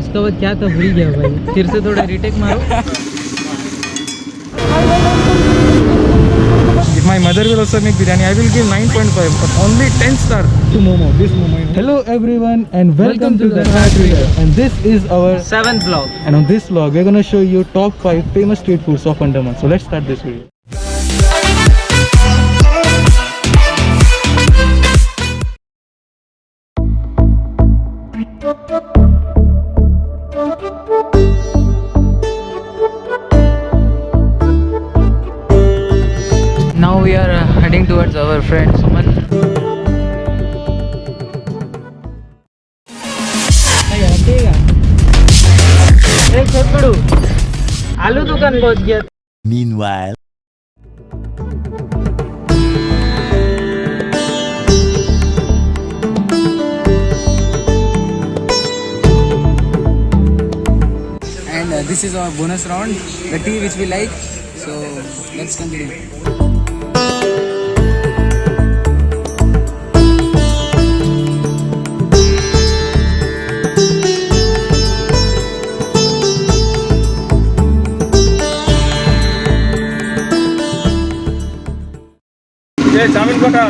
उसका बाद क्या था भूल गया भाई, फिर से थोड़ा रीटेक मारो. If my mother will also make biryani, I will give 9.5, but only 10 star to Momo. This Momo. Hello everyone and welcome to the Fat Reader. And this is our 7th vlog. and on this vlog we're gonna show you top 5 famous street foods of Andaman. So let's start this video. Now we are heading towards our friend Suman. आलू दुकान पहुंच गया. Meanwhile, and this is our bonus round, the tea which we like, so let's continue. Jai Chamin Kota.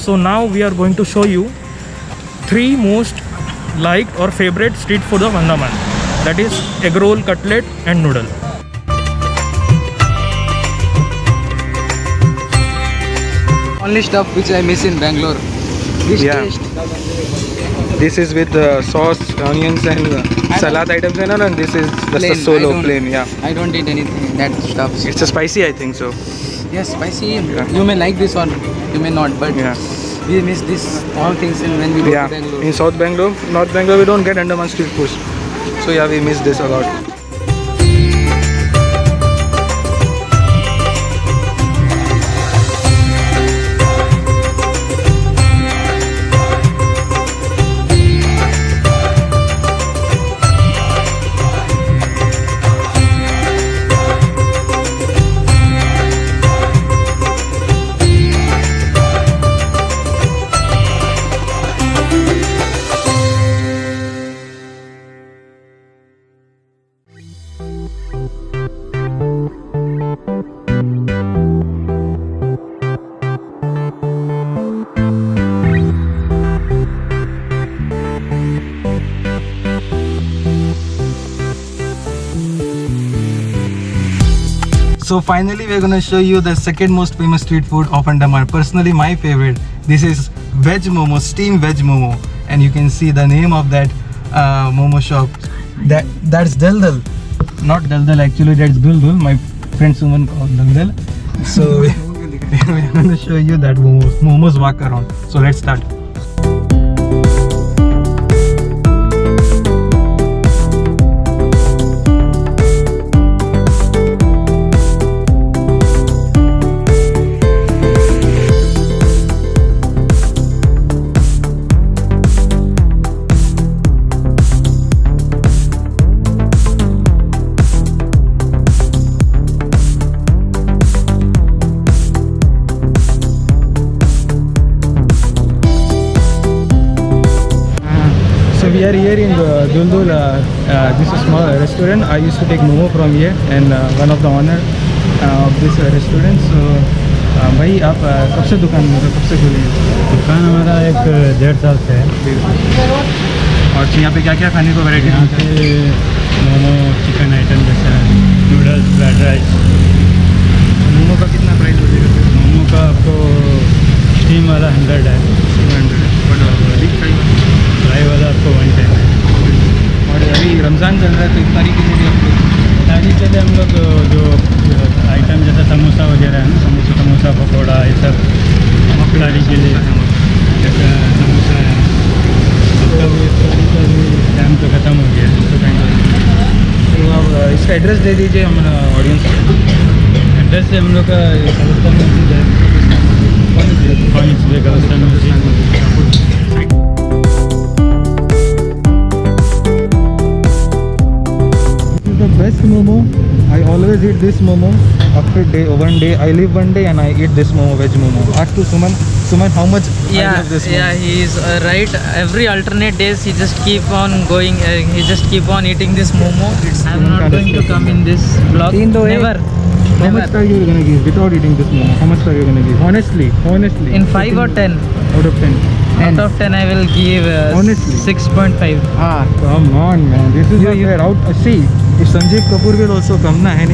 So now we are going to show you 3 most liked or favorite street food of Andaman. That is egg roll, cutlet and noodle. Only stuff which I miss in Bangalore. This Yeah. taste. This is with sauce, onions and salad items and this is just Plain. a solo I don't- plain. Yeah, I don't eat anything that stuff. it's a spicy, I think so. Yes, spicy. Yeah. You may like this or you may not, but Yeah, we miss this all things when we go yeah. to Bangalore. In South Bangalore, North Bangalore, we don't get Andaman street foods. So yeah, we miss this a lot. So finally we're gonna show you the second most famous street food of Andaman. Personally my favorite. This is veg momo, steamed veg momo, and you can see the name of that momo shop. That's Daldal, not Daldal actually. That's Duldul. My friend Suman called Daldal. So we're gonna show you that momos walk around. So let's start. We are here in Duldul. This is a small restaurant. I used to take momo from here, and one of the owner of this restaurant. So भाई आप कब से दुकान कब से खोली है? दुकान हमारा एक 1.5 साल से है। और यहाँ पे क्या क्या खाने को वैरायटी? यहाँ पे मोमो, चिकन आइटम जैसा नूडल्स, फ्राइड राइस। मोमो का कितना प्राइस हो जाएगा? मोमो का आपको स्टीम वाला 100 है, 200 फ्राई वाला आपको 110 है। और अभी रमज़ान चल रहा है तो इफ्तारी के लिए आपको इफ्तारी के लिए हम लोग जो आइटम जैसा समोसा वगैरह है ना, समोसा पकौड़ा ये सब इफ्तारी के लिए जैसा समोसा है। इसका भी टाइम तो ख़त्म हो गया है, तो तो अब एक एड्रेस दे दीजिए हम ऑडियंस को। एड्रेस से हम लोग का कब्रिस्तान मस्जिद है, कब्रिस्तान मस्जिद। The best momo. I always eat this momo. After one day, I live one day and I eat this momo, veg momo. Ask to Suman, how much I love this momo. He is right. Every alternate days he just keep on going. He just keep on eating this momo. I'm not going to come in this vlog. Never. How much are you gonna give without eating this momo? How much are you gonna give? Honestly. In 5 or 10? Out of 10. Out of 10 I will give Honestly? 6.5. Come on, man. This is not fair. See, if Sanjeev Kapoor will also come, na, and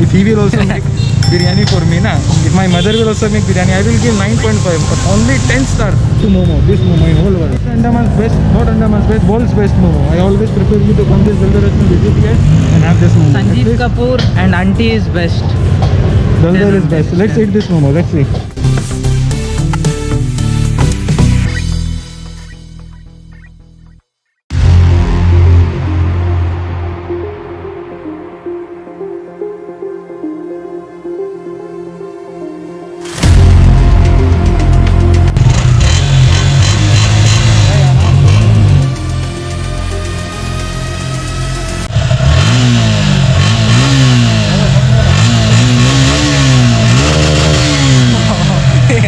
if he will also make biryani for me, na, if my mother will also make biryani, I will give 9.5. But only 10 stars to momo. This momo in whole world. Andaman's best, not Andaman's best, world's best momo. I always prefer you to come this Daldal restaurant, visit here and have this momo. Sanjeev Kapoor and auntie is best. Daldal is best. Let's eat this momo. Let's see.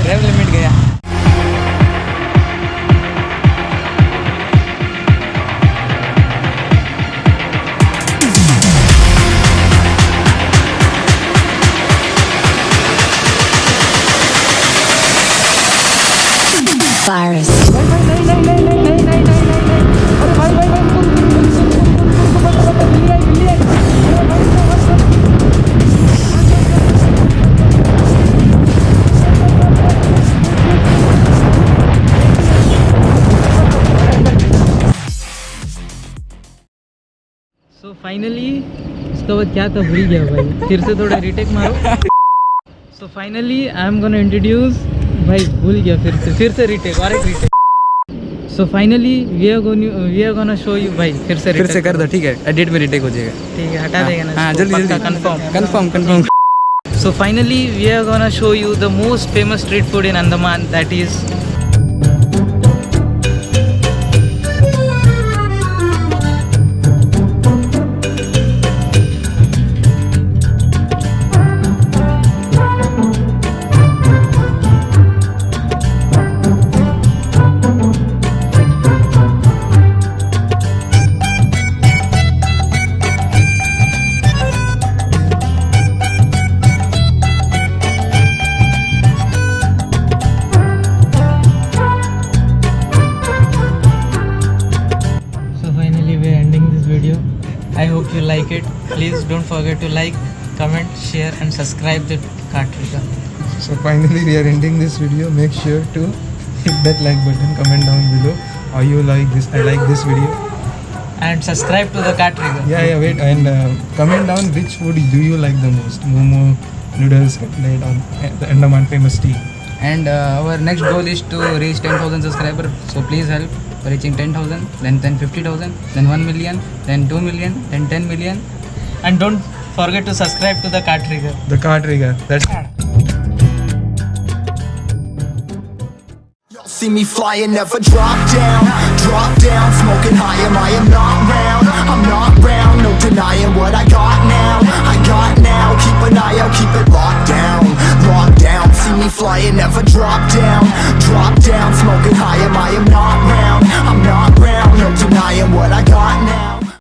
Rev limit गया। Virus. So finally इसका बाद क्या था भूल गया भाई, फिर से थोड़ा रिटेक मारो। So finally I am gonna introduce, भाई भूल गया फिर से रिटेक और एक retake. So finally we are gonna show you, भाई फिर से कर दो, ठीक है, एडिट में रिटेक हो जाएगा। ठीक है, हटा देगा ना। हाँ, जल्दी confirm. So finally we are gonna show you the most famous street food in Andaman, that is I hope you like it. Please don't forget to like, comment, share and subscribe the Katrika. So finally we are ending this video. Make sure to hit that like button, comment down below how you like this, I like this video. And subscribe to the Katrika. Yeah, wait, and comment down which food do you like the most. Momo, noodles, cutlet or the Andaman famous tea. And our next goal is to reach 10,000 subscribers. So please help reaching 10,000, then 50,000, then 1 million, then 2 million, then 10 million. And don't forget to subscribe to the Katrika. The car trigger. That's See me flying, never drop down, smoking high, I am not round, I'm not round, no denying what I got now, keep an eye out, keep it locked down, see me flying, never drop down, smoking high, I am not